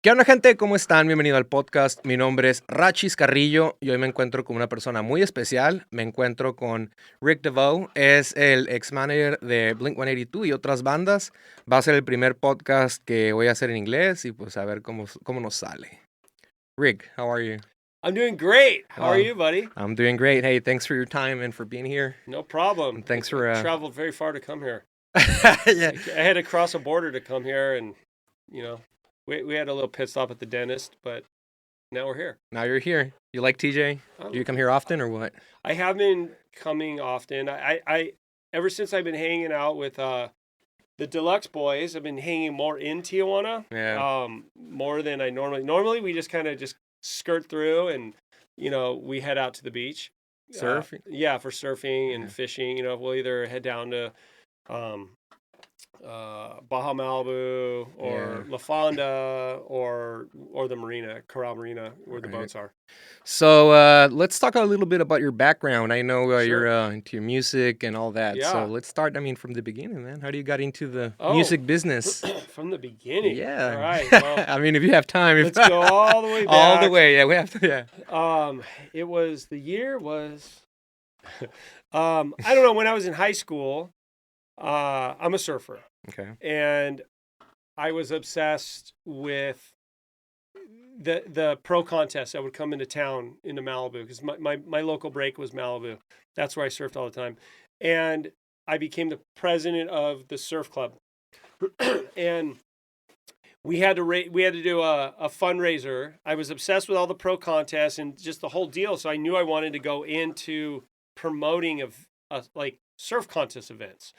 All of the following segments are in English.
¿Qué onda, gente? ¿Cómo están? Bienvenido al podcast. Mi nombre es Rachis Carrillo y hoy me encuentro con una persona muy especial. Me encuentro con Devoe, es el ex-manager de Blink-182 y otras bandas. Va a ser el primer podcast que voy a hacer en inglés y pues a ver cómo nos sale. Rick, how are you? I'm doing great. How are you, buddy? I'm doing great. Hey, thanks for your time and for being here. No problem. And thanks I for traveled very far to come here. yeah. I had to cross a border to come here, and we had a little pit stop at the dentist, but now we're here. Now you're here. You like TJ? Do you come here often or what? I have been coming often. I ever since I've been hanging out with the Deluxe boys, I've been hanging more in Tijuana. Yeah. More than I normally we just kind of just skirt through and we head out to the beach. Surfing? Yeah, for surfing and Yeah. fishing. We'll either head down to um, Baja Malibu or Yeah. La Fonda or the marina, Corral Marina, where the Right. boats are. So let's talk a little bit about your background. I know Sure. you're into your music and all that. Yeah. So let's start, from the beginning, man. How do you got into the Oh. music business? From the beginning. Yeah. All right. Well, if you have time. let's go all the way back. All the way. Yeah, we have to. Yeah. It was the year was I don't know, when I was in high school, I'm a surfer. Okay. And I was obsessed with the pro contests that would come into town into Malibu, because my local break was Malibu. That's where I surfed all the time. And I became the president of the surf club. And we had to do a fundraiser. I was obsessed with all the pro contests and just the whole deal. So I knew I wanted to go into promoting of like surf contest events.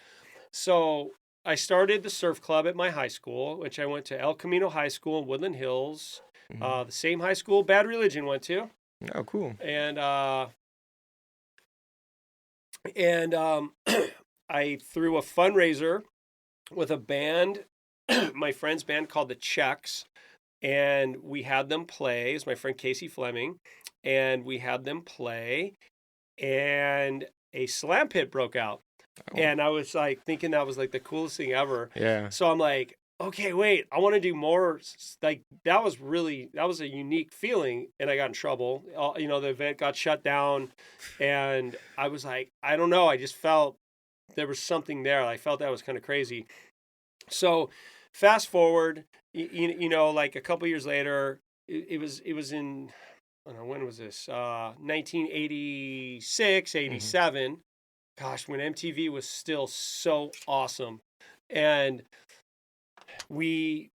So I started the surf club at my high school, which I went to El Camino High School in Woodland Hills, Mhm. the same high school Bad Religion went to. Oh, cool. And I threw a fundraiser with a band, my friend's band called the Czechs, and we had them play. It's my friend Casey Fleming, and we had them play, and a slam pit broke out. Oh. And I was like thinking that was like the coolest thing ever. Yeah. So I'm like, okay, wait, I want to do more. Like that was a unique feeling, and I got in trouble. The event got shut down, and I was like, I don't know. I just felt there was something there. I felt that was kind of crazy. So fast forward, like a couple years later, it was in, I don't know, when was this? 1986, 87. Gosh, when MTV was still so awesome. And we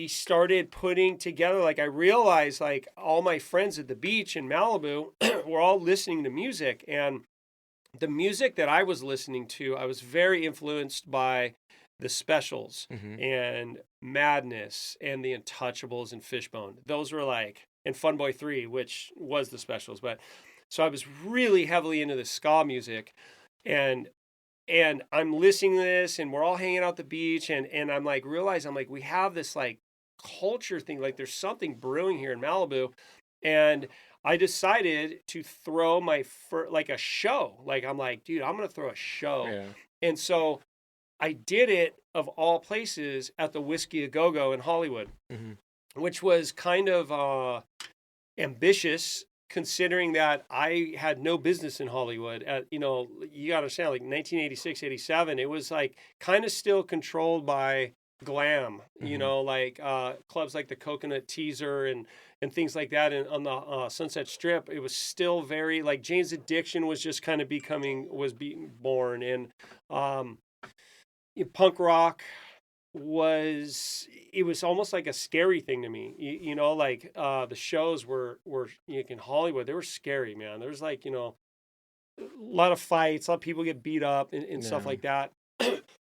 started putting together, like I realized like all my friends at the beach in Malibu were all listening to music. And the music that I was listening to, I was very influenced by the Specials and Madness and the Untouchables and Fishbone. Those were like, and Funboy 3, which was the Specials. But so I was really heavily into the ska music. And I'm listening to this, and we're all hanging out at the beach, and I'm like, we have this like culture thing, like there's something brewing here in Malibu. And I decided to throw like a show. Like I'm like, dude, I'm gonna throw a show. Yeah. And so I did it, of all places, at the Whiskey A Go Go in Hollywood, which was kind of ambitious, considering that I had no business in Hollywood. You got to understand, like 1986, 87, it was like kind of still controlled by glam, like clubs like the Coconut Teaser and things like that. And on the Sunset Strip, it was still very like Jane's Addiction was just kind of being born. And punk rock was almost like a scary thing to me. Like the shows were in Hollywood, they were scary, man. There was like, a lot of fights, a lot of people get beat up and stuff like that.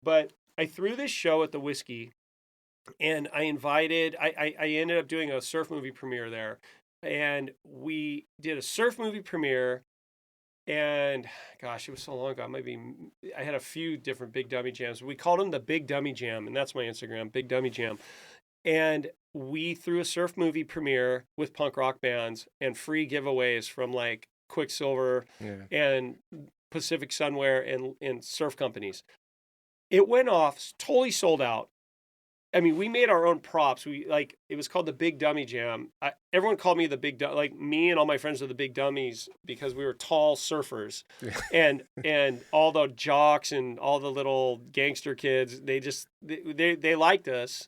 But I threw this show at the Whiskey, and I ended up doing a surf movie premiere there. And we did a surf movie premiere. And gosh, it was so long ago. I had a few different Big Dummy Jams. We called them the Big Dummy Jam, and that's my Instagram, Big Dummy Jam. And we threw a surf movie premiere with punk rock bands and free giveaways from like Quicksilver and Pacific Sunwear and surf companies. It went off, totally sold out. I mean, we made our own props. It was called the Big Dummy Jam. Everyone called me the Big Dummy. Like me and all my friends were the Big Dummies because we were tall surfers, and all the jocks and all the little gangster kids. They liked us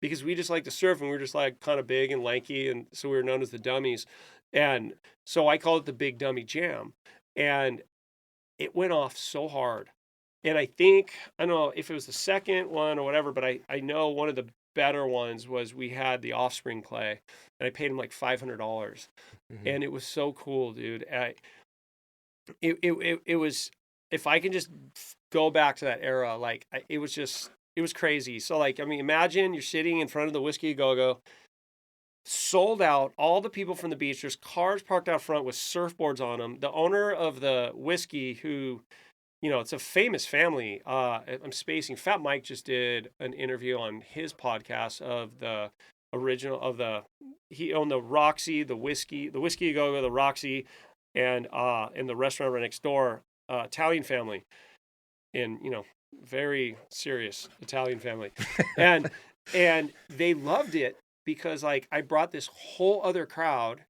because we just liked to surf and we were just like kind of big and lanky, and so we were known as the Dummies. And so I called it the Big Dummy Jam, and it went off so hard. And I don't know if it was the second one or whatever, but I know one of the better ones was we had the Offspring clay, and I paid him like $500, and it was so cool, dude. It was, if I can just go back to that era, like it was crazy. So like, I mean, imagine you're sitting in front of the Whiskey A Go Go, sold out, all the people from the beach. There's cars parked out front with surfboards on them. The owner of the whiskey, who, it's a famous family. I'm spacing. Fat Mike just did an interview on his podcast of the original he owned the Roxy, the Whiskey A Go Go, the Roxy, and the restaurant right next door, Italian family, and very serious Italian family, and they loved it because like I brought this whole other crowd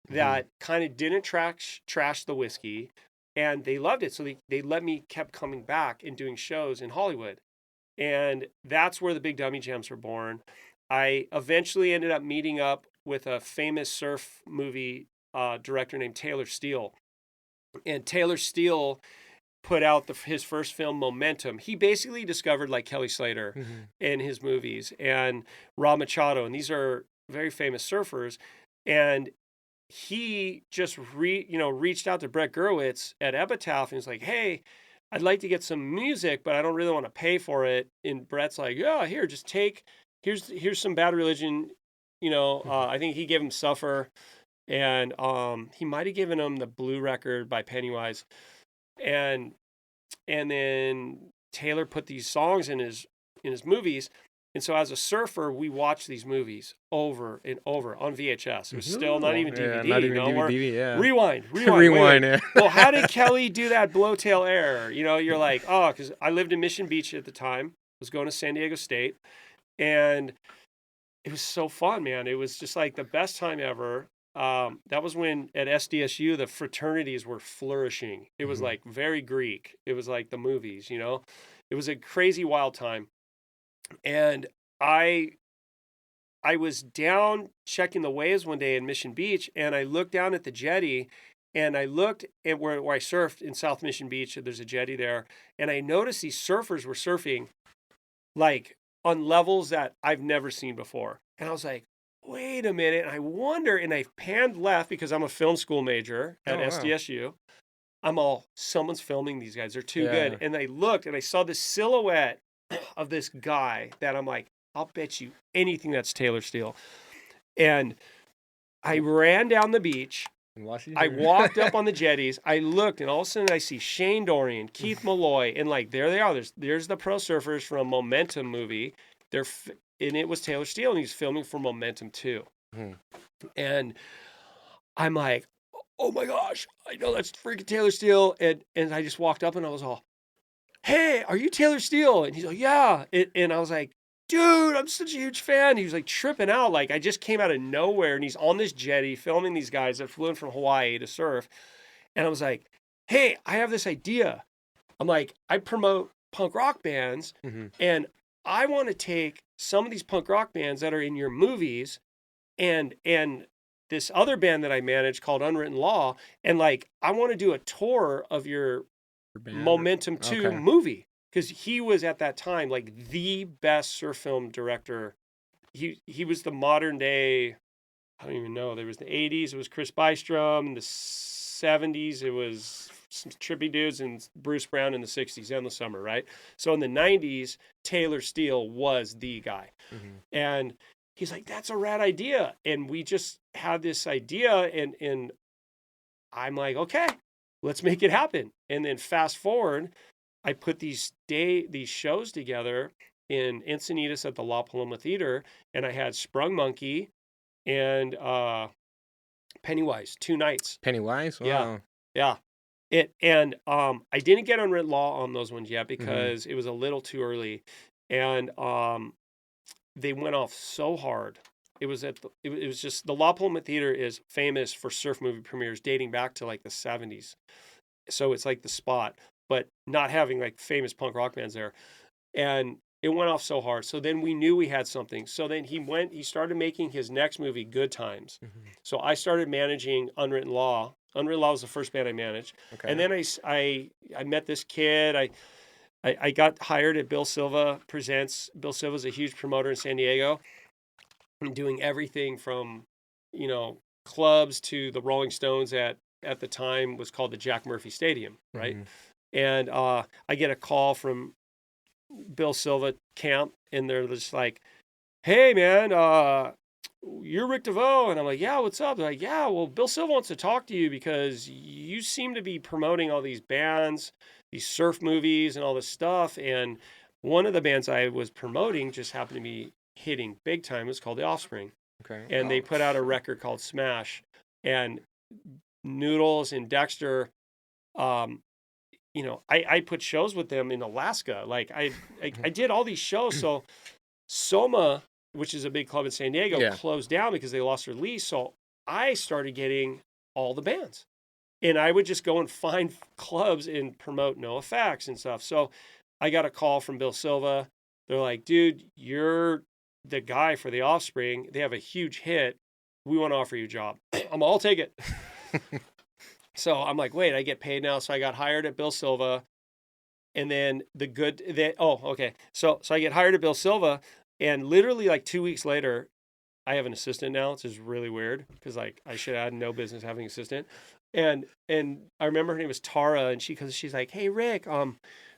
that kind of didn't trash the whiskey. And they loved it. So they let me kept coming back and doing shows in Hollywood. And that's where the Big Dummy Jams were born. I eventually ended up meeting up with a famous surf movie director named Taylor Steele. And Taylor Steele put out his first film, Momentum. He basically discovered like Kelly Slater in his movies and Rob Machado. And these are very famous surfers. And he just reached out to Brett Gurewitz at Epitaph and was like, hey, I'd like to get some music, but I don't really want to pay for it. And Brett's like, yeah, here, just here's some Bad Religion. I think he gave him Suffer, and he might have given him the Blue record by Pennywise. And then Taylor put these songs in his movies. And so as a surfer, we watched these movies over and over on VHS. It was still not even DVD. Not even DVD, yeah. Rewind. Rewind, yeah. Well, how did Kelly do that blowtail air? You're like, oh, because I lived in Mission Beach at the time. I was going to San Diego State. And it was so fun, man. It was just like the best time ever. That was when at SDSU, the fraternities were flourishing. It was like very Greek. It was like the movies, It was a crazy, wild time. And I was down checking the waves one day in Mission Beach, and I looked down at the jetty, and I looked at where I surfed in South Mission Beach. There's a jetty there, and I noticed these surfers were surfing like on levels that I've never seen before. And I was like, wait a minute. And I wonder, and I panned left because I'm a film school major at SDSU. Someone's filming these guys. They're too good. And I looked and I saw this silhouette of this guy that I'm like, I'll bet you anything that's Taylor Steele. And I ran down the beach. I walked up on the jetties. I looked, and all of a sudden I see Shane Dorian, Keith Malloy, and like there they are. There's the pro surfers from Momentum movie. And it was Taylor Steele, and he's filming for Momentum 2. And I'm like, oh my gosh, I know that's freaking Taylor Steele. And I just walked up and I was all, hey, are you Taylor Steele? And he's like, yeah. And I was like, dude, I'm such a huge fan. He was like tripping out. Like I just came out of nowhere, and he's on this jetty filming these guys that flew in from Hawaii to surf. And I was like, hey, I have this idea. I'm like, I promote punk rock bands, and I want to take some of these punk rock bands that are in your movies and this other band that I manage called Unwritten Law, and like I want to do a tour of your Momentum 2 movie, because he was at that time like the best surf film director. He was the modern day, I don't even know, there was the 80s, it was Chris Bystrom, in the 70s it was some trippy dudes, and Bruce Brown in the 60s, Endless Summer, right? So in the 90s, Taylor Steele was the guy. And he's like, that's a rad idea. And we just had this idea, and I'm like, okay, let's make it happen. And then fast forward, I put these shows together in Encinitas at the La Paloma Theater, and I had Sprung Monkey and Pennywise 2 nights. Pennywise? Wow. Yeah. I didn't get Unwritten Law on those ones yet because it was a little too early. And they went off so hard. It was it was just, the La Paloma Theater is famous for surf movie premieres dating back to like the 70s. So it's like the spot, but not having like famous punk rock bands there. And it went off so hard. So then we knew we had something. So then he started making his next movie, Good Times. So I started managing Unwritten Law. Unwritten Law was the first band I managed. Okay. And then I met this kid. I got hired at Bill Silva Presents. Bill Silva's a huge promoter in San Diego. I'm doing everything from, clubs to the Rolling Stones at the time was called the Jack Murphy Stadium, right? And I get a call from Bill Silva camp, and they're just like, "Hey, man, you're Rick Devoe," and I'm like, "Yeah, what's up?" They're like, "Yeah, well, Bill Silva wants to talk to you because you seem to be promoting all these bands, these surf movies, and all this stuff, and one of the bands I was promoting just happened to be hitting big time. It was called The Offspring." Okay. And they put out a record called Smash, and Noodles and Dexter, I put shows with them in Alaska. Like I did all these shows. So Soma, which is a big club in San Diego, closed down because they lost their lease. So I started getting all the bands, and I would just go and find clubs and promote NoFX and stuff. So I got a call from Bill Silva. They're like, "Dude, you're the guy for The Offspring. They have a huge hit. We want to offer you a job." I'll take it. So I'm like, wait, I get paid now. So I got hired at Bill Silva. And then So I get hired at Bill Silva, and literally like 2 weeks later, I have an assistant now. It's just really weird because like I should have had no business having an assistant. And I remember her name was Tara, and she's like, "Hey Rick,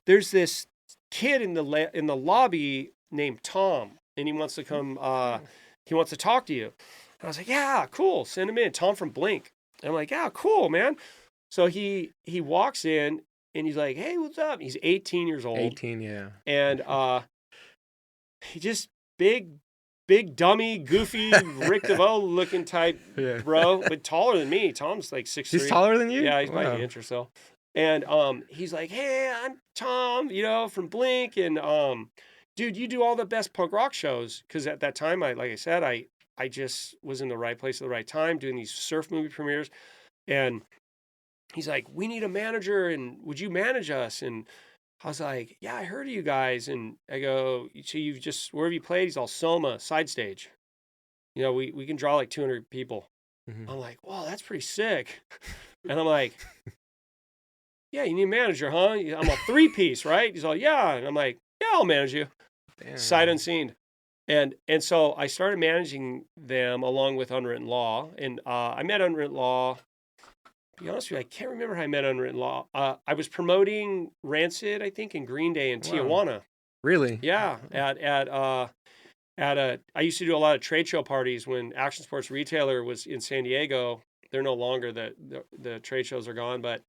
there's this kid in the lobby named Tom, and he wants to come. He wants to talk to you." And I was like, "Yeah, cool. Send him in. Tom from Blink." And I'm like, "Yeah, cool, man." So he walks in, and he's like, "Hey, what's up?" He's 18 years old. 18, yeah. And he just big dummy, goofy, Rick Devoe looking type bro, but taller than me. Tom's like 6'3". He's taller than you? Yeah, he's by an inch or so. And he's like, "Hey, I'm Tom, from Blink, and dude, you do all the best punk rock shows." Because at that time, like I said, I just was in the right place at the right time doing these surf movie premieres. And he's like, "We need a manager, and would you manage us?" And I was like, "Yeah, I heard of you guys." And I go, "So where have you played?" He's all, "Soma, side stage. We can draw like 200 people." I'm like, "Wow, that's pretty sick." And I'm like, "Yeah, you need a manager, huh?" I'm a 3-piece, right? He's all, "Yeah." And I'm like, "Yeah, I'll manage you." Damn. Sight unseen. And so I started managing them along with Unwritten Law. And I met Unwritten Law. To be honest with you, I can't remember how I met Unwritten Law. I was promoting Rancid, I think, in Green Day in Tijuana. Really? Yeah, I used to do a lot of trade show parties when Action Sports Retailer was in San Diego. They're no longer, the trade shows are gone, but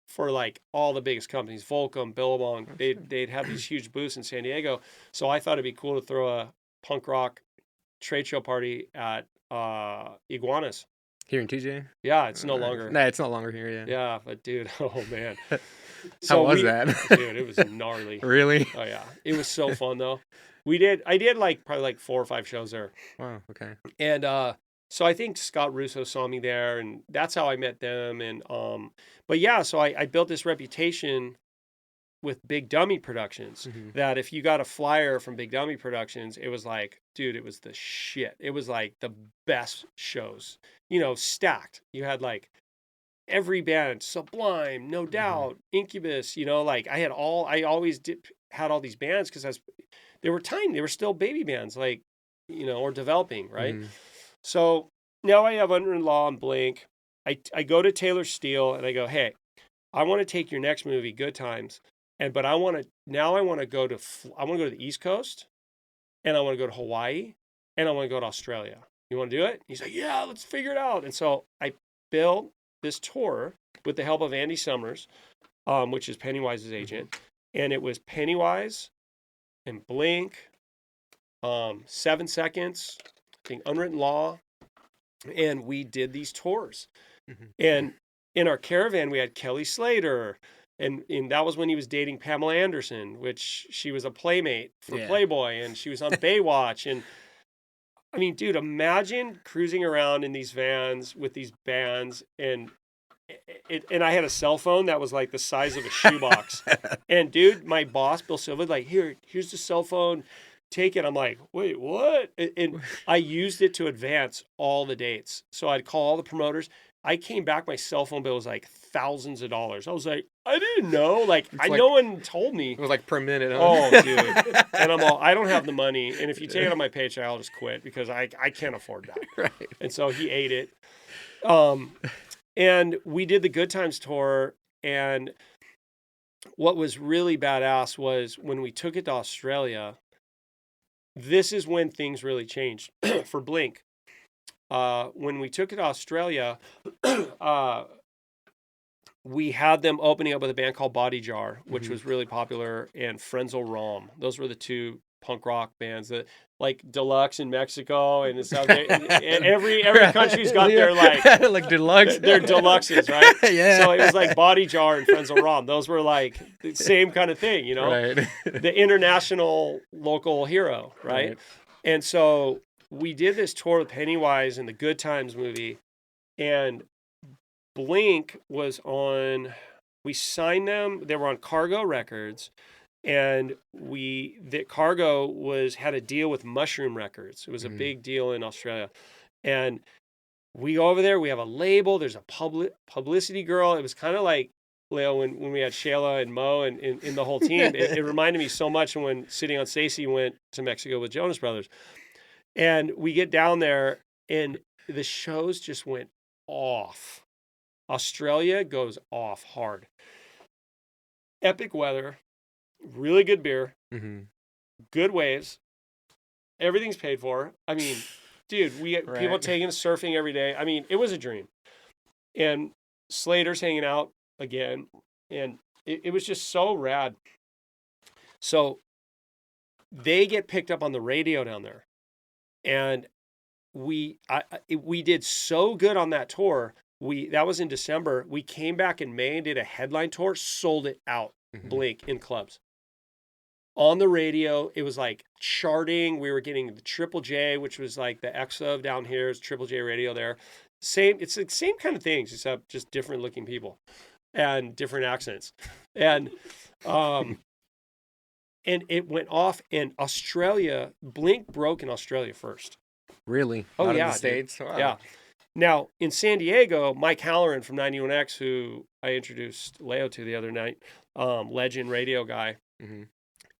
for like all the biggest companies, Volcom, Billabong, they'd have these huge booths in San Diego. So I thought it'd be cool to throw a punk rock trade show party at Iguanas. Here in TJ? Yeah, it's no longer. No, it's no longer here, yeah. Yeah, but dude, oh man. How was that? Dude, it was gnarly. Really? Oh yeah. It was so fun though. I did like probably like 4 or 5 shows there. Wow, okay. And so I think Scott Russo saw me there, and that's how I met them. And but yeah, so I built this reputation with Big Dummy Productions that if you got a flyer from Big Dummy Productions, it was like, dude, it was the shit. It was like the best shows, stacked. You had like every band, Sublime, No Doubt, Incubus, like I always had all these bands because they were tiny. They were still baby bands, like, or developing, right? So now I have Unwritten Law and Blink. I go to Taylor Steele and I go, "Hey, I want to take your next movie, Good Times, but I want to go to the East Coast, and I want to go to Hawaii, and I want to go to Australia. You want to do it?" He's like, "Yeah, let's figure it out." And so I built this tour with the help of Andy Summers, which is Pennywise's agent, and it was Pennywise and Blink, 7 Seconds, I think Unwritten Law, and we did these tours. And in our caravan, we had Kelly Slater, And that was when he was dating Pamela Anderson, which she was a playmate for Playboy, and she was on Baywatch. And I mean, dude, imagine cruising around in these vans with these bands, and I had a cell phone that was like the size of a shoebox. And dude, my boss, Bill Silva, like, here's the cell phone, take it. I'm like, wait, what? And I used it to advance all the dates. So I'd call all the promoters. I came back, my cell phone bill was like thousands of dollars. I was like, I didn't know. Like, no one told me. It was like per minute. Huh? Oh, dude. And I'm all, I don't have the money. And if you take it on my paycheck, I'll just quit because I can't afford that. Right. And so he ate it. And we did the Good Times tour. And what was really badass was when we took it to Australia, this is when things really changed for Blink. When we took it to Australia, we had them opening up with a band called Body Jar, which was really popular, and Frenzel Rom. Those were the two punk rock bands that, like, Deluxe in Mexico and South. Every country's got their like deluxe. Their deluxes, right? Yeah. So it was like Body Jar and Frenzel Rom. Those were like the same kind of thing, you know. Right. The international local hero, right? And so we did this tour with Pennywise and the Good Times movie, and Blink was on. We signed them. They were on Cargo Records, and Cargo had a deal with Mushroom Records. It was a big deal in Australia, and we go over there. We have a label. There's a publicity girl. It was kind of like, Leo, when we had Shayla and Mo and in the whole team. It reminded me so much when Sitting on Stacy went to Mexico with Jonas Brothers. And we get down there, and the shows just went off. Australia goes off hard. Epic weather, really good beer, good waves, everything's paid for. I mean, dude, we get people taking us surfing every day. I mean, it was a dream. And Slater's hanging out again, and it was just so rad. So they get picked up on the radio down there. And we did so good on that tour. That was in December. We came back in May and did a headline tour, sold it out, Blink, in clubs. On the radio, it was like charting. We were getting the Triple J, which was like the X of down here, is Triple J radio there. It's the same kind of things, except just different looking people and different accents. And and it went off in Australia. Blink broke in Australia first. Really? Oh, Not yeah. in the States? Wow. Yeah. Now, in San Diego, Mike Halloran from 91X, who I introduced Leo to the other night, legend radio guy,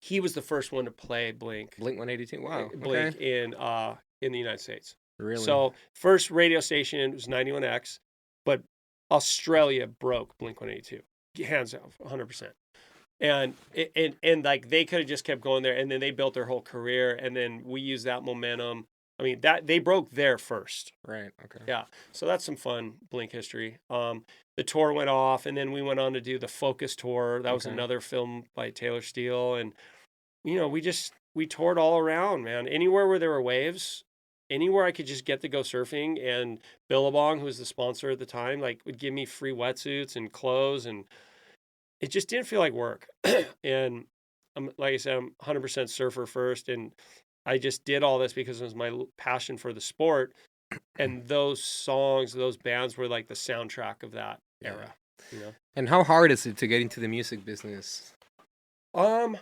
he was the first one to play Blink. Blink 182? Wow. Blink in the United States. Really? So first radio station was 91X, but Australia broke Blink 182. Hands down, 100%. And like they could have just kept going there, and then they built their whole career, and then we used that momentum. I mean, that they broke there first. Right. Okay. Yeah. So that's some fun Blink history. The tour went off, and then we went on to do the Focus tour. That was another film by Taylor Steele, and we toured all around, man. Anywhere where there were waves, anywhere I could just get to go surfing, and Billabong, who was the sponsor at the time, like would give me free wetsuits and clothes, and it just didn't feel like work. And like I said, I'm 100% surfer first, and I just did all this because it was my passion for the sport. And those songs, those bands were like the soundtrack of that era. You know? And how hard is it to get into the music business? Well,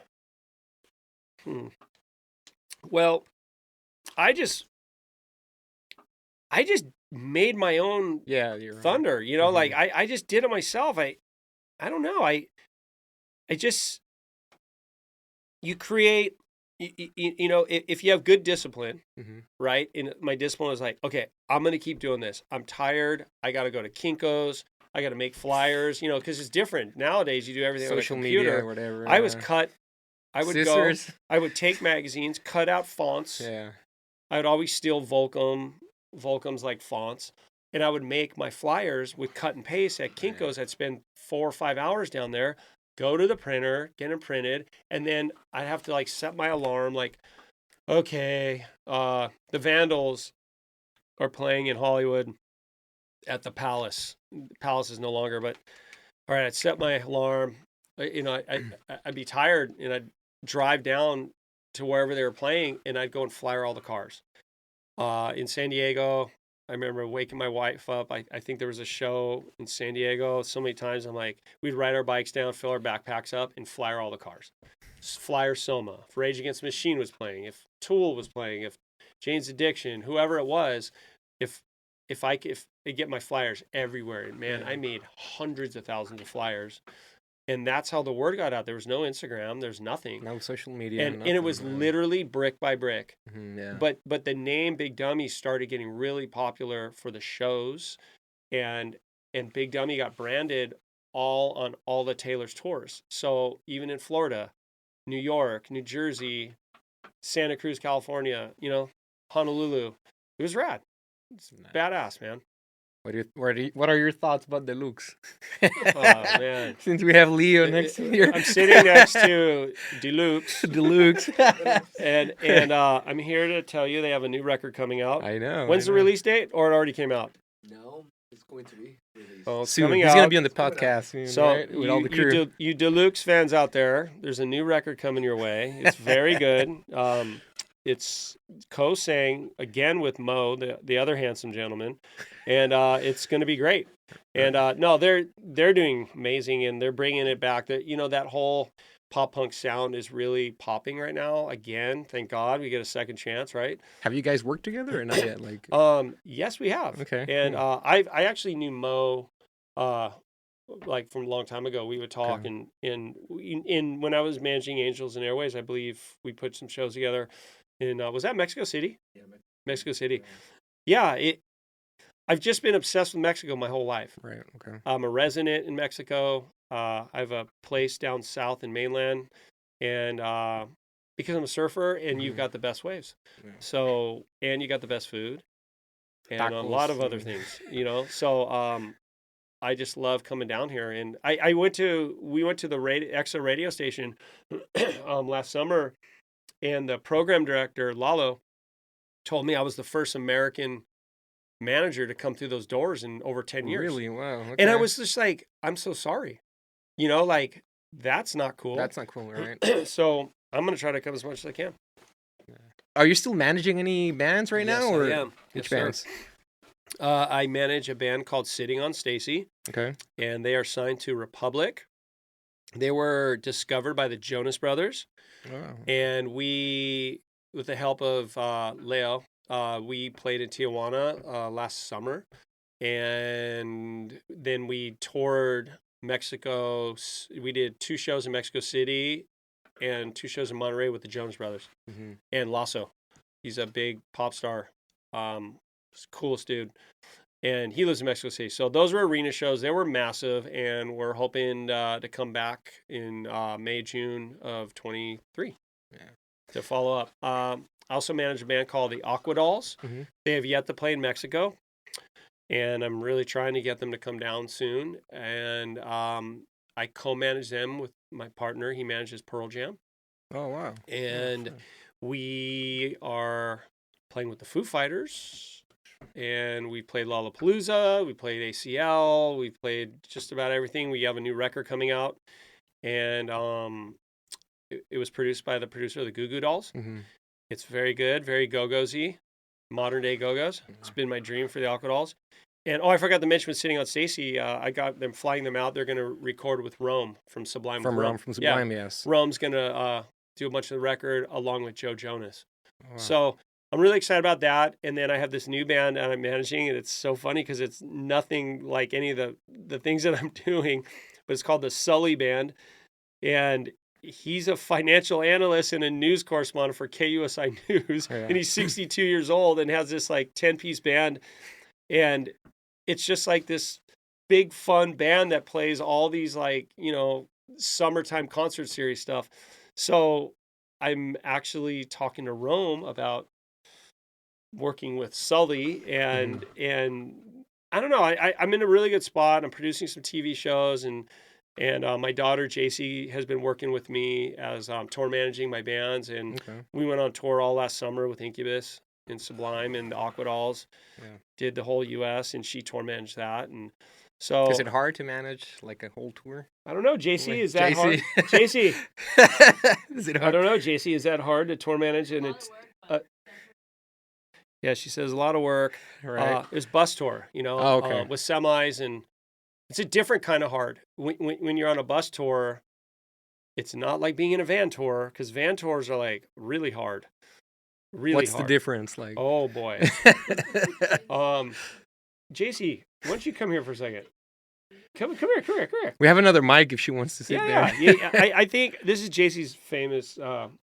I just made my own thunder, you know, like I just did it myself. I don't know. I just, you create, you know, if you have good discipline, right? And my discipline is like, okay, I'm going to keep doing this. I'm tired. I got to go to Kinko's. I got to make flyers, you know, because it's different. Nowadays, you do everything on a computer. Social media or whatever. I was cut. I would Scissors. I would take magazines, cut out fonts. Yeah. I would always steal Volcom's like fonts. And I would make my flyers with cut and paste at Kinko's. I'd spend 4 or 5 hours down there, go to the printer, get them printed, and then I'd have to like set my alarm like, okay, the Vandals are playing in Hollywood at the Palace. The Palace is no longer, but all right, I'd set my alarm, I'd be tired and I'd drive down to wherever they were playing and I'd go and flyer all the cars. In San Diego, I remember waking my wife up. I think there was a show in San Diego so many times. I'm like, we'd ride our bikes down, fill our backpacks up, and flyer all the cars. Flyer Soma. If Rage Against the Machine was playing, if Tool was playing, if Jane's Addiction, whoever it was, if I get my flyers everywhere. And man, I made hundreds of thousands of flyers. And that's how the word got out. There was no Instagram. There's nothing. No social media. And it was literally brick by brick. Yeah. But the name Big Dummy started getting really popular for the shows. And Big Dummy got branded on all the Taylor's tours. So even in Florida, New York, New Jersey, Santa Cruz, California, Honolulu. It was rad. It's badass, man. What are your thoughts about Deluxe? Oh, man. Since we have Leo next to you. I'm sitting next to Deluxe. Deluxe. and I'm here to tell you they have a new record coming out. I know. When's the release date? Or it already came out? No, it's going to be released. Oh, it's soon. coming He's out. going to be on the podcast soon, So right? With all the crew. You Deluxe fans out there, there's a new record coming your way. It's very good. It's co-sang again with Mo, the other handsome gentleman, and it's going to be great. And no, they're doing amazing, and they're bringing it back. That whole pop punk sound is really popping right now. Again, thank God we get a second chance, right? Have you guys worked together or not yet? Yes, we have. Okay. And I actually knew Mo, like from a long time ago. We would talk, Okay. and when I was managing Angels and Airways, I believe we put some shows together. In was that Mexico City? Yeah, Mexico City. Yeah, I've just been obsessed with Mexico my whole life. Right. Okay. I'm a resident in Mexico. I have a place down south in mainland, and because I'm a surfer, and you've got the best waves, and you got the best food, and a lot of other things, So I just love coming down here, and we went to the Exo radio station last summer. And the program director, Lalo, told me I was the first American manager to come through those doors in over 10 years. Really? Wow. Okay. And I was just like, I'm so sorry. That's not cool. That's not cool, right? So I'm going to try to come as much as I can. Are you still managing any bands right now? Or I am. which Yes, bands? I manage a band called Sitting on Stacy. Okay. And they are signed to Republic. They were discovered by the Jonas Brothers. Wow. And we, with the help of Leo, we played in Tijuana last summer. And then we toured Mexico. We did 2 shows in Mexico City and 2 shows in Monterrey with the Jonas Brothers. Mm-hmm. And Lasso. He's a big pop star. Coolest dude. And he lives in Mexico City. So those were arena shows. They were massive. And we're hoping to come back in May, June of 23 to follow up. I also manage a band called the Aquadolls. Mm-hmm. They have yet to play in Mexico. And I'm really trying to get them to come down soon. And I co-manage them with my partner. He manages Pearl Jam. Oh, wow. And we are playing with the Foo Fighters. And we played Lollapalooza, we played ACL, we played just about everything. We have a new record coming out, and it was produced by the producer of the Goo Goo Dolls. Mm-hmm. It's very good, very go-go-y, modern day go-go's. It's been my dream for the Aqua Dolls. And I forgot to mention with Sitting on Stacy, I got them flying them out. They're going to record with Rome from Sublime. From Sublime, yes. Rome's going to do a bunch of the record along with Joe Jonas. Wow. So I'm really excited about that. And then I have this new band that I'm managing, and it's so funny because it's nothing like any of the things that I'm doing, but it's called the Sully Band. And he's a financial analyst and a news correspondent for KUSI News. Yeah. And he's 62 years old and has this like 10-piece band. And it's just like this big fun band that plays all these like, summertime concert series stuff. So I'm actually talking to Rome about working with Sully and I don't know. I'm in a really good spot. I'm producing some TV shows and my daughter JC has been working with me as tour managing my bands, and we went on tour all last summer with Incubus and Sublime and the Aqua Dolls. Yeah. Did the whole U.S. and she tour managed that, and So Is it hard to manage like a whole tour? I don't know, JC, Wait, is that hard? JC? JC, Is it I hard? don't know, JC, is that hard to tour manage? And it's yeah, she says a lot of work. Right. There's bus tour, Oh, okay. with semis, and it's a different kind of hard. When you're on a bus tour, it's not like being in a van tour, because van tours are like really hard. Really What's hard. the difference? Like, Oh boy. JC, why don't you come here for a second? Come here. we have another mic if she wants to sit there. Yeah. I think this is JC's famous.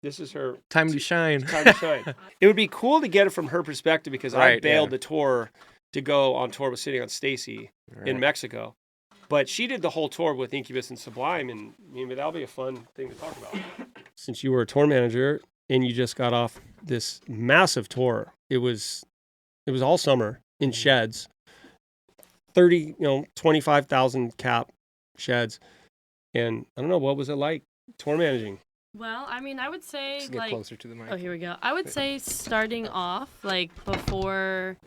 This is her Time to shine. time to shine. It would be cool to get it from her perspective, because I Right, bailed yeah. the tour to go on tour with Sitting on Stacy in Right. Mexico. But she did the whole tour with Incubus and Sublime, and that'll be a fun thing to talk about. Since you were a tour manager and you just got off this massive tour, it was all summer in sheds, 25,000 cap sheds, and I don't know, what was it like tour managing? Well, I mean, I would say Just get like, closer to the mic. oh, here we go. I would say starting off like before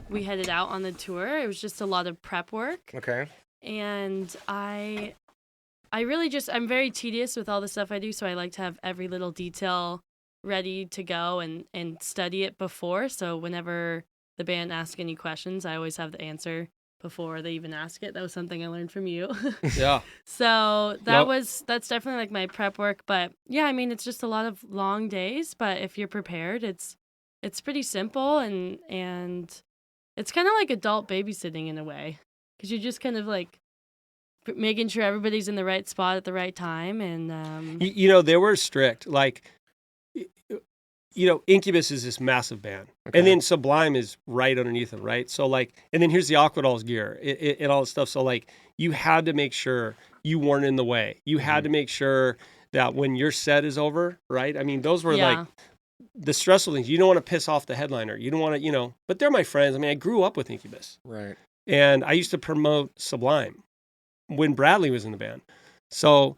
we headed out on the tour, it was just a lot of prep work, Okay. and I really just, I'm very tedious with all the stuff I do, so I like to have every little detail ready to go and study it before, so whenever the band asks any questions, I always have the answer before they even ask it. That was something I learned from you. Yeah. So that Yep. that's definitely like my prep work. But yeah, I mean, it's just a lot of long days, but if you're prepared, it's pretty simple, and it's kind of like adult babysitting in a way, because you're just kind of like making sure everybody's in the right spot at the right time. And They were strict. Like, Incubus is this massive band, Okay. and then Sublime is right underneath them, right? So like, and then here's the Aquadolls gear and all this stuff. So like, you had to make sure you weren't in the way. You had to make sure that when your set is over, right? I mean, those were yeah, like the stressful things. You don't want to piss off the headliner. You don't want to, but they're my friends. I mean, I grew up with Incubus, Right. and I used to promote Sublime when Bradley was in the band. So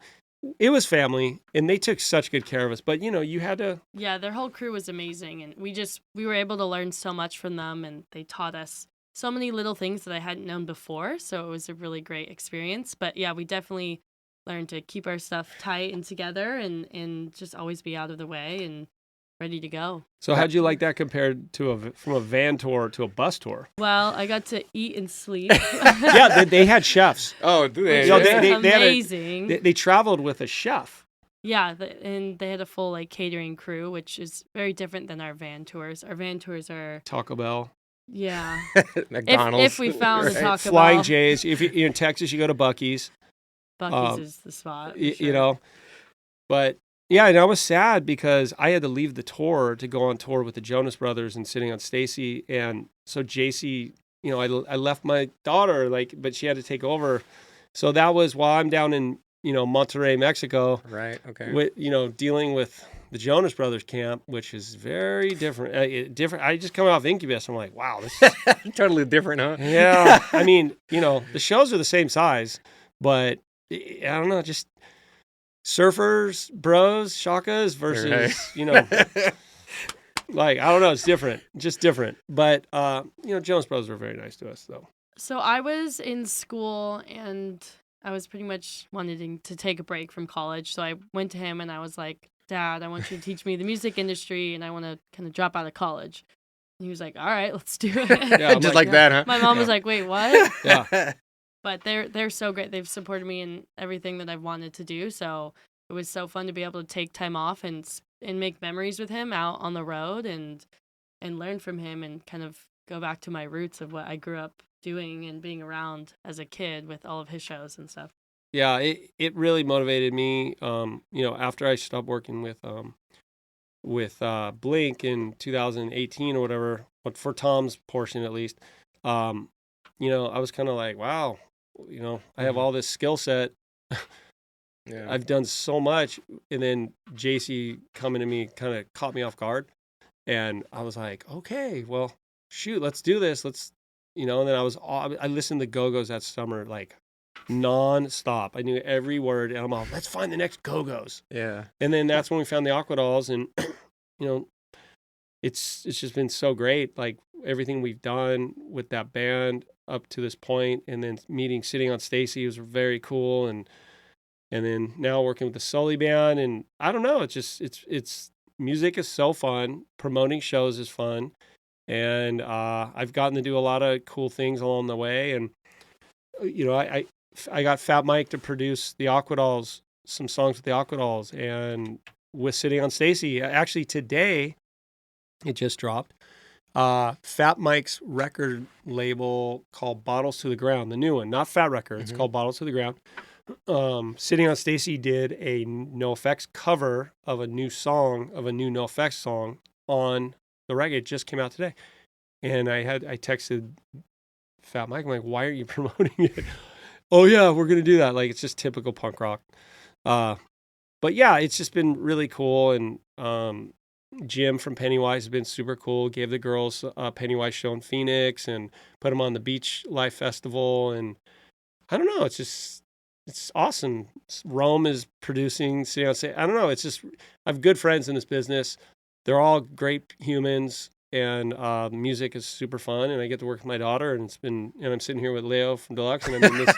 it was family, and they took such good care of us. But you had to. yeah, their whole crew was amazing, and we were able to learn so much from them, and they taught us so many little things that I hadn't known before. So it was a really great experience. But yeah, we definitely learned to keep our stuff tight and together, and just always be out of the way and ready to go. So how'd you like that compared to from a van tour to a bus tour? Well, I got to eat and sleep. Yeah, they had chefs. Oh, do they? Which You know, was they had amazing. They traveled with a chef. Yeah, and they had a full like catering crew, which is very different than our van tours. Our van tours are, Taco Bell, yeah. McDonald's. If we found a Right. Taco Flying Bell, J's. If you're in Texas, you go to Buc-ee's. Buc-ee's is the spot. for You sure. know, but yeah, and I was sad because I had to leave the tour to go on tour with the Jonas Brothers and Sitting on Stacy, and so JC, I left my daughter, but she had to take over. So that was while I'm down in Monterrey, Mexico, Right. Okay. with dealing with the Jonas Brothers camp, which is very different. Different. I just come off Incubus. I'm like, wow, this is Totally different, huh? yeah. I mean, the shows are the same size, but I don't know, just surfers, bros, shakas versus, like, I don't know, it's different, just different. But, Jonas Brothers were very nice to us, though. So I was in school, and I was pretty much wanting to take a break from college. So I went to him and I was like, Dad, I want you to teach me the music industry, and I want to kind of drop out of college. And he was like, all right, let's do it. Yeah, I'm Just like, like that, huh? My mom was like, wait, what? Yeah. But they're so great. They've supported me in everything that I've wanted to do. So it was so fun to be able to take time off and make memories with him out on the road, and learn from him, and kind of go back to my roots of what I grew up doing and being around as a kid with all of his shows and stuff. Yeah, it really motivated me. After I stopped working with Blink in 2018 or whatever, but for Tom's portion at least, I was kind of like, wow, I have all this skill set. Yeah. I've done so much, and then JC coming to me kind of caught me off guard, and I was like, okay, well, shoot, let's do this. And then I listened to Go-Go's that summer, like non-stop. I knew every word, and I'm all, let's find the next Go-Go's. Yeah. And then that's when we found the Aquadolls, and it's just been so great. Like everything we've done with that band up to this point, and then sitting on Stacy was very cool. And then now working with the Sully band, and I don't know, it's music is so fun. Promoting shows is fun. And I've gotten to do a lot of cool things along the way. And, I got Fat Mike to produce the Aquadolls, some songs with the Aquadolls, and with sitting on Stacy. Actually, today, it just dropped. Fat Mike's record label called Bottles to the Ground, the new one, not Fat Record. It's called Bottles to the Ground. Sitting on Stacy did a NoFX cover of a new NoFX song on the record. It just came out today. And I texted Fat Mike. I'm like, why aren't you promoting it? Oh yeah, we're going to do that. Like, it's just typical punk rock. But yeah, it's just been really cool. And, Jim from Pennywise has been super cool. Gave the girls a Pennywise show in Phoenix and put them on the Beach Life Festival. And I don't know, it's awesome. Rome is producing. I don't know. I have good friends in this business. They're all great humans, and the music is super fun. And I get to work with my daughter, and I'm sitting here with Leo from Deluxe, and I'm in this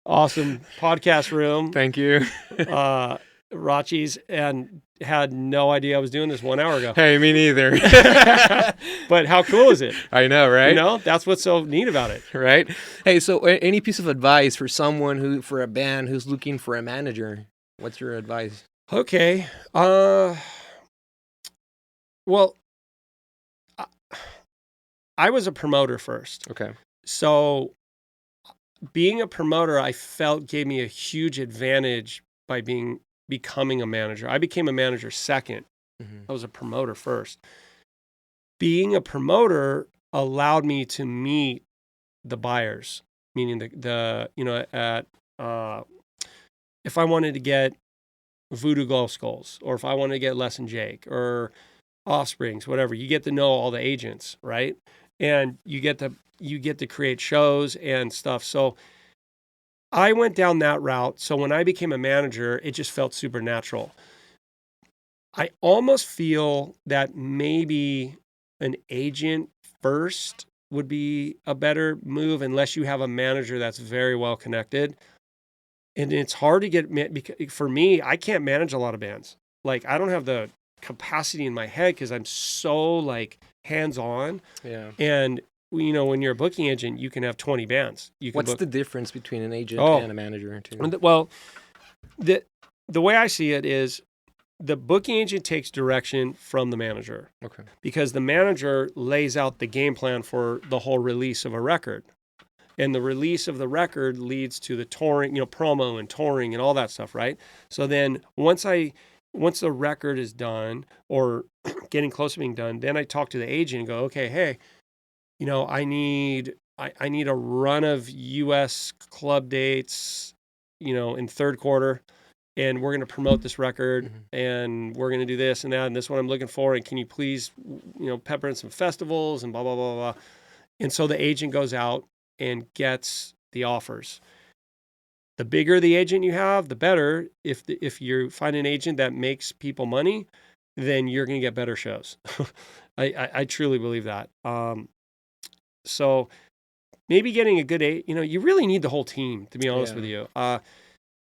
awesome podcast room. Thank you. Rachis, and had no idea I was doing this 1 hour ago. Hey, me neither. But how cool is it? I know, right? That's what's so neat about it. Right? Hey, so any piece of advice for for a band who's looking for a manager? What's your advice? Okay. Well, I was a promoter first. Okay. So being a promoter, I felt gave me a huge advantage by becoming a manager. I became a manager second. I was a promoter first. Being a promoter allowed me to meet the buyers, meaning if I wanted to get Voodoo Glow Skulls, or if I wanted to get Less Than Jake, or Offsprings, whatever, you get to know all the agents, right? And you get to create shows and stuff. So I went down that route. So when I became a manager, it just felt supernatural. I almost feel that maybe an agent first would be a better move, unless you have a manager that's very well connected. And it's hard to get, because for me, I can't manage a lot of bands. Like, I don't have the capacity in my head because I'm so like hands-on. Yeah. And when you're a booking agent, you can have 20 bands. What's the difference between an agent and a manager? Well, the way I see it is the booking agent takes direction from the manager. Okay. Because the manager lays out the game plan for the whole release of a record. And the release of the record leads to the touring, promo and touring and all that stuff, right? So then once the record is done or getting close to being done, then I talk to the agent and go, okay, hey, I need a run of U.S. club dates, in third quarter, and we're going to promote this record, and we're going to do this and that, and this is what I'm looking for, and can you please, pepper in some festivals and blah, blah, blah, blah. And so the agent goes out and gets the offers. The bigger the agent you have, the better. If you find an agent that makes people money, then you're going to get better shows. I truly believe that. So maybe getting a good you really need the whole team, to be honest with you.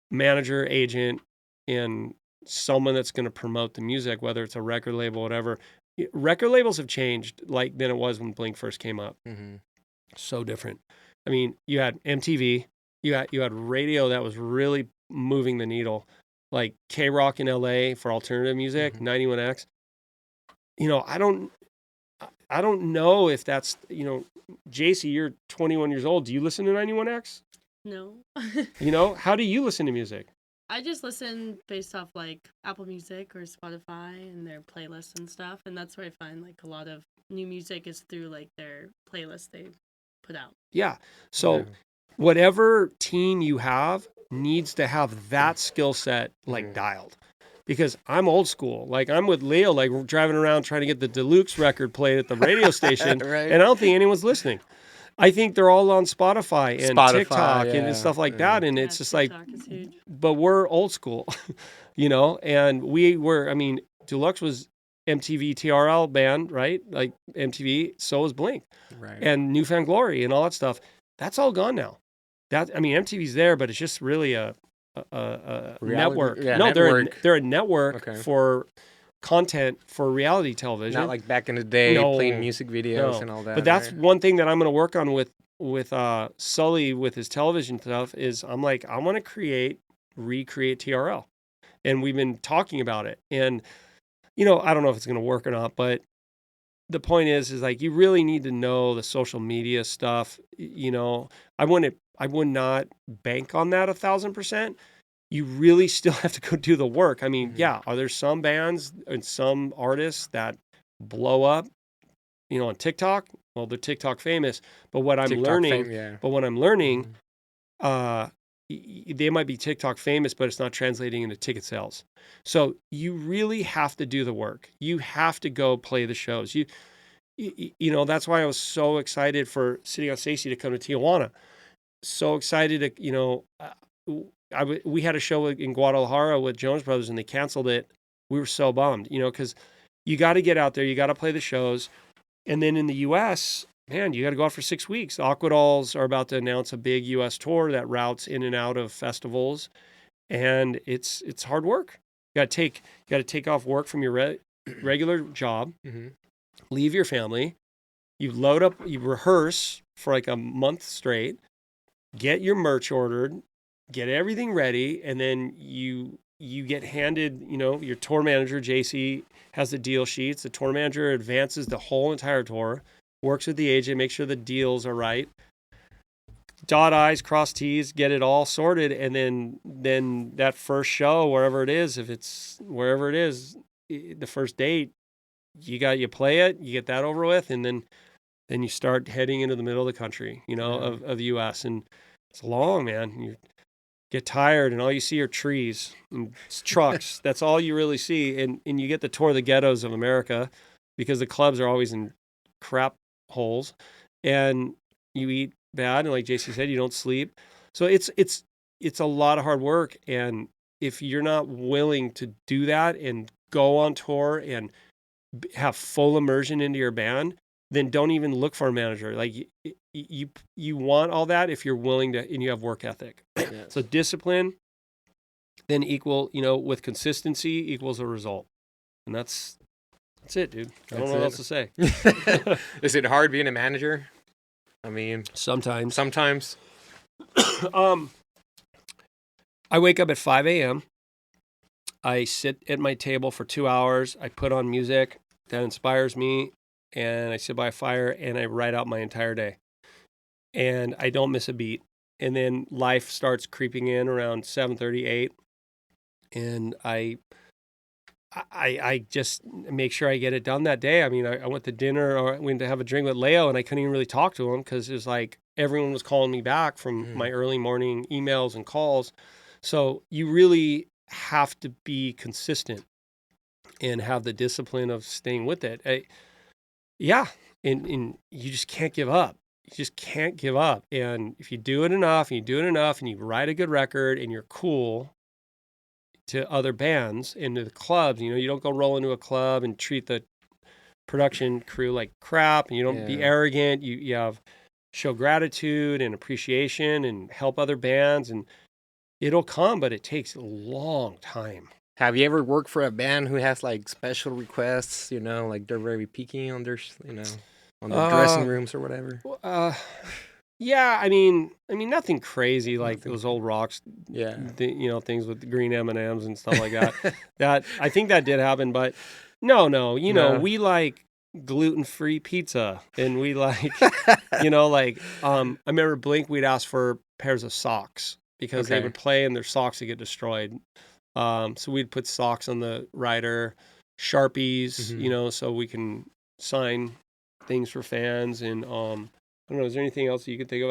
Manager, agent, and someone that's going to promote the music, whether it's a record label, whatever. Record labels have changed than it was when Blink first came up. So different. I mean, you had MTV, you had radio that was really moving the needle, like K-Rock in LA for alternative music, 91X. I don't know if that's, JC, you're 21 years old. Do you listen to 91X? No. How do you listen to music? I just listen based off like Apple Music or Spotify and their playlists and stuff. And that's where I find like a lot of new music is through like their playlist they put out. Yeah. So whatever team you have needs to have that skill set dialed. Because I'm old school. Like, I'm with Leo, like, driving around trying to get the Deluxe record played at the radio station, right. And I don't think anyone's listening. I think they're all on Spotify and TikTok and stuff like that, and it's just TikTok is huge. but we're old school, and Deluxe was MTV TRL band, right? Like MTV, so is Blink Right. and Newfound Glory and all that stuff. That's all gone now. MTV's there, but it's just really a network. Yeah, No, network. they're a network Okay. for content for reality television. Not like back in the day No, playing music videos no. and all that. But that's right? one thing that I'm going to work on with Sully with his television stuff is I'm like, I want to recreate TRL. And we've been talking about it. And, I don't know if it's going to work or not, but the point is like, you really need to know the social media stuff. I would not bank on that 1,000%. You really still have to go do the work. I mean, yeah, are there some bands and some artists that blow up, on TikTok? Well, they're TikTok famous, but what I'm learning, they might be TikTok famous, but it's not translating into ticket sales. So you really have to do the work. You have to go play the shows. That's why I was so excited for City on Stacy to come to Tijuana. So excited to, we had a show in Guadalajara with Jonas Brothers and they canceled it. We were so bummed, because you got to get out there, you got to play the shows. And then in the US, man, you got to go out for 6 weeks. Aquadolls are about to announce a big US tour that routes in and out of festivals. And it's hard work. You got to take off work from your regular job, leave your family, you load up, you rehearse for like a month straight, get your merch ordered, get everything ready, and then you get handed, your tour manager, JC, has the deal sheets. The tour manager advances the whole entire tour, works with the agent, makes sure the deals are right, dot I's, cross T's, get it all sorted, and then that first show, wherever it is, the first date, you play it, you get that over with, and then you start heading into the middle of the country, of the U.S., and it's long, man. You get tired and all you see are trees and trucks. That's all you really see. And you get to tour the ghettos of America because the clubs are always in crap holes and you eat bad. And like JC said, you don't sleep. So it's a lot of hard work. And if you're not willing to do that and go on tour and have full immersion into your band, then don't even look for a manager. Like you want all that if you're willing to, and you have work ethic. Yes. So discipline then with consistency equals a result. And that's it, dude. I don't know what else to say. Is it hard being a manager? I mean, sometimes. I wake up at 5 a.m. I sit at my table for 2 hours. I put on music that inspires me. And I sit by a fire and I write out my entire day. And I don't miss a beat. And then life starts creeping in around 7:30, 8. And I just make sure I get it done that day. I mean, I went to dinner or I went to have a drink with Leo and I couldn't even really talk to him because it was like everyone was calling me back from my early morning emails and calls. So you really have to be consistent and have the discipline of staying with it. And you just can't give up. You just can't give up. And if you do it enough and you write a good record and you're cool to other bands and to the clubs, you don't go roll into a club and treat the production crew like crap and you don't be arrogant. You have show gratitude and appreciation and help other bands and it'll come, but it takes a long time. Have you ever worked for a band who has like special requests, like they're very picky on their, on their dressing rooms or whatever? Yeah, I mean nothing crazy like those old rocks. Yeah, things with the green M&Ms and stuff like that. That I think that did happen, but no, we like gluten-free pizza, and we like, I remember Blink. We'd ask for pairs of socks because they would play and their socks would get destroyed. So we'd put socks on the rider, Sharpies, so we can sign things for fans. And I don't know, is there anything else that you could think of?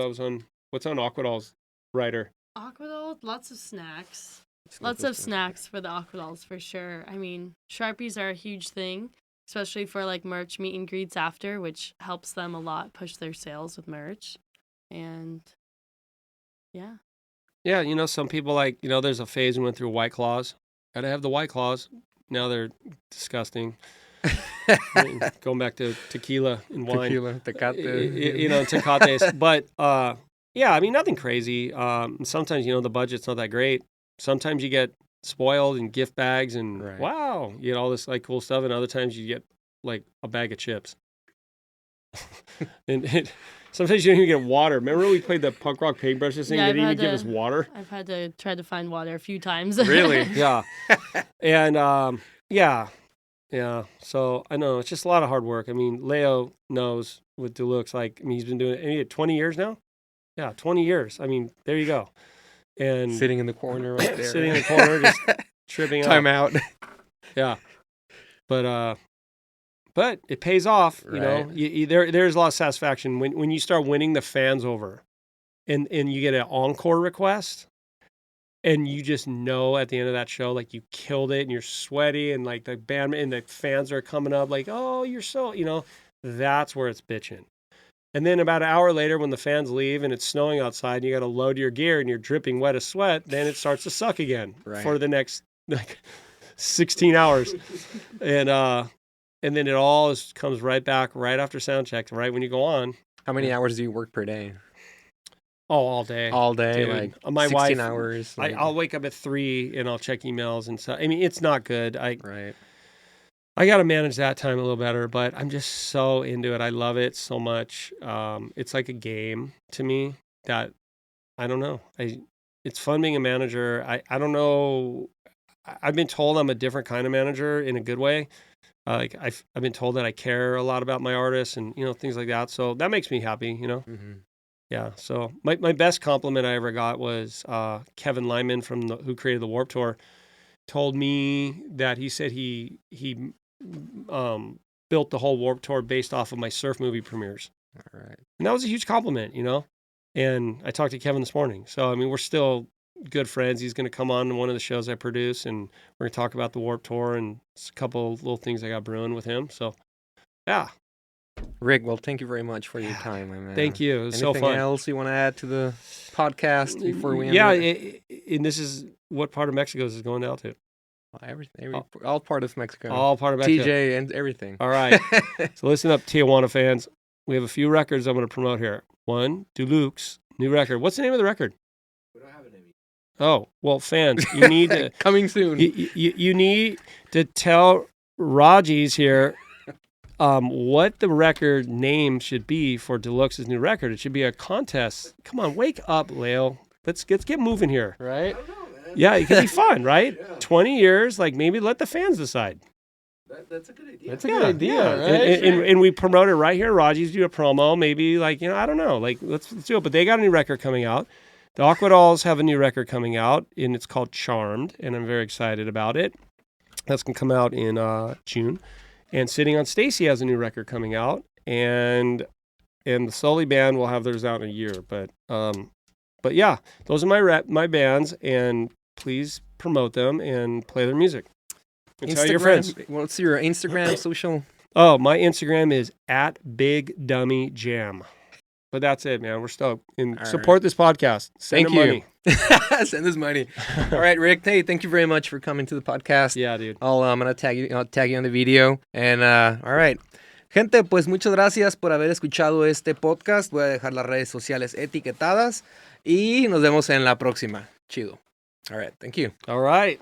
What's on Aquadoll's rider? Aquadoll, lots of snacks. Lots of snacks for the Aquadolls for sure. I mean, Sharpies are a huge thing, especially for like merch meet and greets after, which helps them a lot push their sales with merch. And yeah. Yeah, some people there's a phase we went through White Claws. Gotta have the White Claws. Now they're disgusting. Going back to tequila and wine. Tequila, Tecate. You know, Tecates. But yeah, I mean, nothing crazy. Sometimes, you know, the budget's not that great. Sometimes you get spoiled and gift bags and Right. wow, you get all this like cool stuff. And other times you get like a bag of chips. and sometimes you don't even get water. Remember we played the punk rock paintbrushes thing? Yeah, They didn't I've even give had us water. I've had to try to find water a few times. Really? Yeah. And yeah. So I know it's just a lot of hard work. I mean, Leo knows with Deluxe, like, I mean, he's been doing it 20 years now. Yeah, 20 years. I mean, there you go. And Sitting in the corner right there. sitting in the corner, just tripping Time out. out. Yeah. But it pays off, you know. Right. There's a lot of satisfaction when you start winning the fans over and you get an encore request and you just know at the end of that show, like, you killed it and you're sweaty and like the band and the fans are coming up like, oh, you're so, you know, that's where it's bitching. And then about an hour later when the fans leave and it's snowing outside and you got to load your gear and you're dripping wet of sweat, then it starts to suck again for the next like 16 hours. And then it all comes right back right after sound check, right when you go on. How many hours do you work per day? Oh, all day. All day, Dude, like my 16 wife, hours. Like, I'll wake up at 3 and I'll check emails and stuff. I mean, it's not good. right. I got to manage that time a little better, but I'm just so into it. I love it so much. It's like a game to me that I don't know. It's fun being a manager. I don't know. I've been told I'm a different kind of manager in a good way. Like I've been told that I care a lot about my artists and, you know, things like that. So that makes me happy, you know? Mm-hmm. Yeah. So my best compliment I ever got was Kevin Lyman who created the Warped Tour told me that he said he built the whole Warped Tour based off of my surf movie premieres. All right. And that was a huge compliment, you know? And I talked to Kevin this morning. So, I mean, we're still good friends. He's going to come on one of the shows I produce, and we're going to talk about the Warped Tour and a couple little things I got brewing with him. So, yeah. Rick, well, thank you very much for your time, my man. Thank you. It was Anything so fun. else you want to add to the podcast before we end Yeah, it? And this is what part of Mexico is going down to? Everything, all part of Mexico. All part of Mexico. TJ and everything. All right. So listen up, Tijuana fans. We have a few records I'm going to promote here. One, Deluxe, new record. What's the name of the record? We don't have a name. Oh, well, fans, you need to... Coming soon. You need to tell Rachis here what the record name should be for Deluxe's new record. It should be a contest. Come on, wake up, Leo. Let's get moving here. Right? I don't know, man. Yeah, it can be fun, right? Yeah. 20 years, like maybe let the fans decide. That's a good idea. That's a good idea, right? And we promote it right here. Rachis do a promo, maybe like, you know, I don't know, like let's do it. But they got a new record coming out. The Aqua Dolls have a new record coming out, and it's called Charmed, and I'm very excited about it. That's gonna come out in June. And Sitting on Stacy has a new record coming out, and the Sully Band will have theirs out in a year. But yeah, those are my bands, and please promote them and play their music. And tell your friends. What's your Instagram, social? Oh, my Instagram is @BigDummyJam. But that's it, man. We're stoked. And All support this podcast. Send Thank them you. money. Send us money. All right, Rick. Hey, thank you very much for coming to the podcast. Yeah, dude. I'm gonna tag you on the video. And all right. Gente, pues muchas gracias por haber escuchado este podcast. Voy a dejar las redes sociales etiquetadas y nos vemos en la próxima. Chido. All right. Thank you. All right.